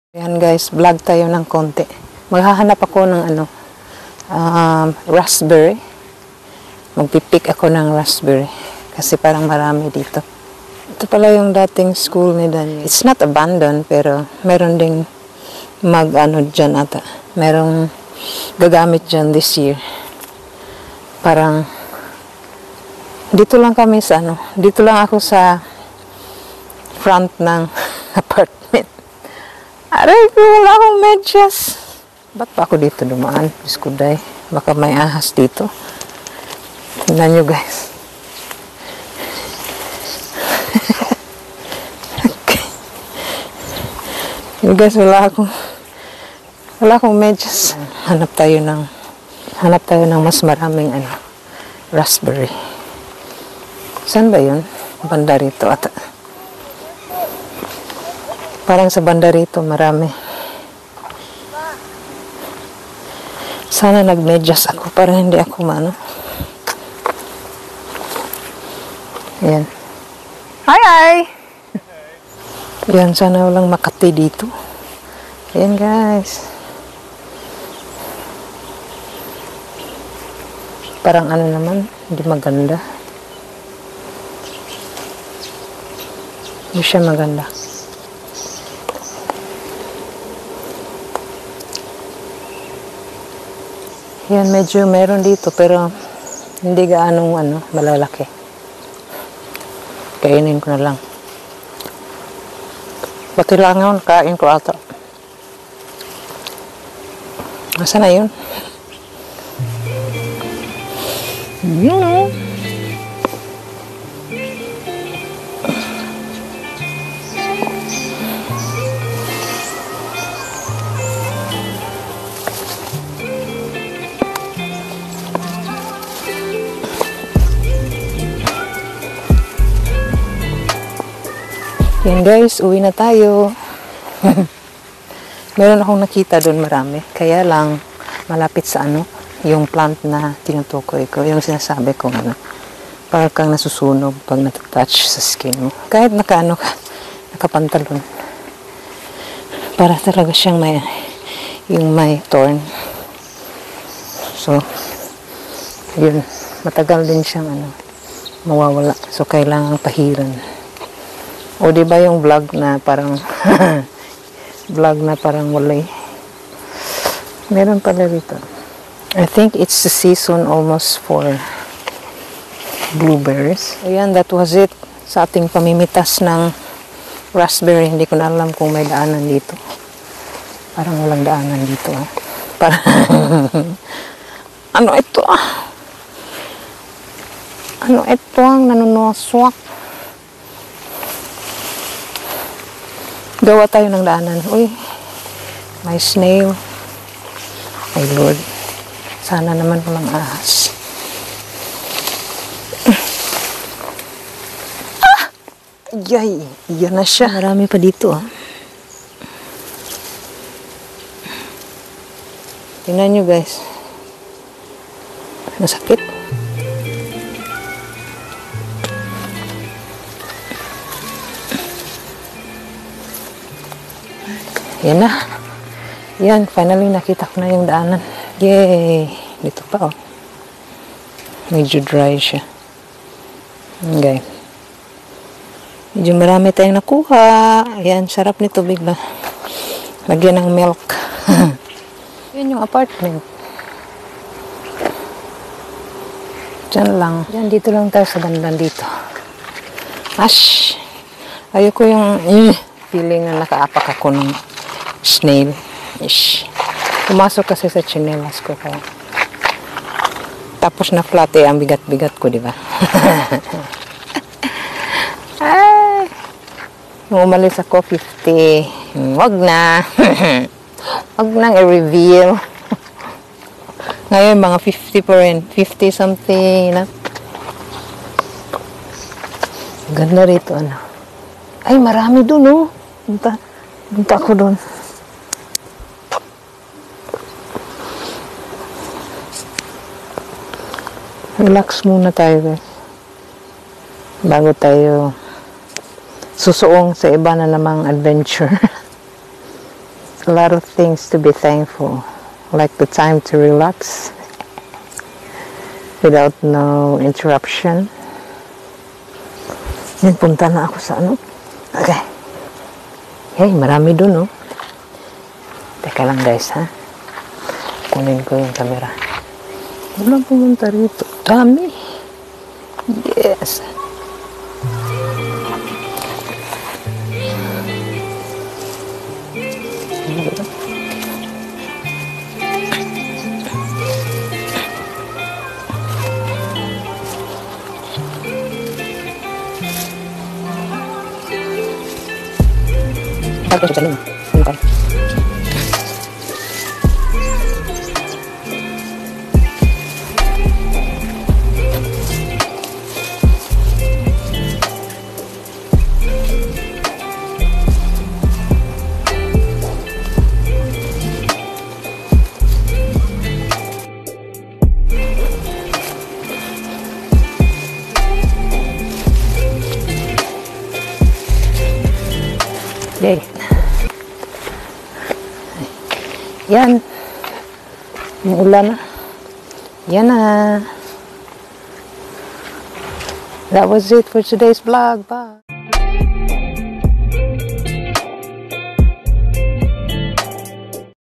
Ayan guys, vlog tayo ng konti. Maghahanap ako ng raspberry. Magpipick ako ng raspberry. Kasi parang marami dito. Ito pala yung dating school ni Daniel. It's not abandoned, pero meron ding dyan ata. Merong gagamit dyan this year. Parang, dito lang kami sa dito lang ako sa front ng apartment. Aray ko, wala akong medyas. Ba't pa ako dito dumaan? Biskuday. Baka may ahas dito. Tingnan nyo guys. Okay. You guys, wala akong medyas. Hanap tayo ng mas maraming raspberry. Saan ba yun? Banda rito ata. Parang sa banda rito, marami. Sana nagmedyas ako para hindi ako Ayan. Hi! Ayan, sana walang Makati dito. Ayan guys. Parang naman, hindi maganda. Hindi siya maganda. Yan, medyo meron dito pero hindi gaanong malalaki. Kainin ko na lang. Pati lang yun, kain ko ata. Nasaan na yun? Yun. Yan guys, uwi na tayo. Meron akong nakita doon marami. Kaya lang, malapit sa yung plant na tinutukoy ko. Yung sinasabi ko parang kang nasusunog pag natouch sa skin mo. Kahit nakapantalon. Para talaga siyang may thorn. So, yun. Matagal din siyang mawawala. So, kailangan pahiran. O diba yung vlog na parang walay. Meron pala dito. I think it's the season almost for blueberries. Ayan, that was it sa ating pamimitas ng raspberry. Hindi ko na alam kung may daanan dito. Parang walang daanan dito. Parang ano ito? Ano ito ang nanunoswak? Gawa tayo ng daanan. Uy, may snail. Ay Lord, sana naman walang ahas. Yay, yan na siya. Marami pa dito. Tingnan nyo guys. Masakit. Yan na. Yan, finally nakita ko na yung daanan. Yay! Dito pa Medyo dry siya. Okay. Medyo marami tayong nakuha. Ayan, sarap nito bigla. Lagyan ng milk. Yan yung apartment. Diyan lang. Diyan, dito lang tayo sa bandan dito. Ash! Ayoko yung feeling na nakaapak ako ng snail. Ish. Pumasok kasi sa chinelas ko kaya. Tapos na flat ang bigat-bigat ko, di ba? Ay! Nung umalis ako, 50. Wag na. Wag nang i-reveal. Ngayon, mga 50 pa rin. 50 something. Ganda rito, Ay, marami dun, Punta ako dun. Relax muna tayo guys. Bago tayo susuong sa iba na namang adventure. a lot of things to be thankful, like the time to relax without no interruption. Yan, punta na ako sa ano. Okay. Hey, marami dun, oh. Teka lang, guys, ha? Kunin ko yung camera. Walang pumunta rito. Dami. Yes. Tapos sa lima. Okay. Okay. Yan. Yung ulan na. Yan na. That was it for today's vlog. Bye.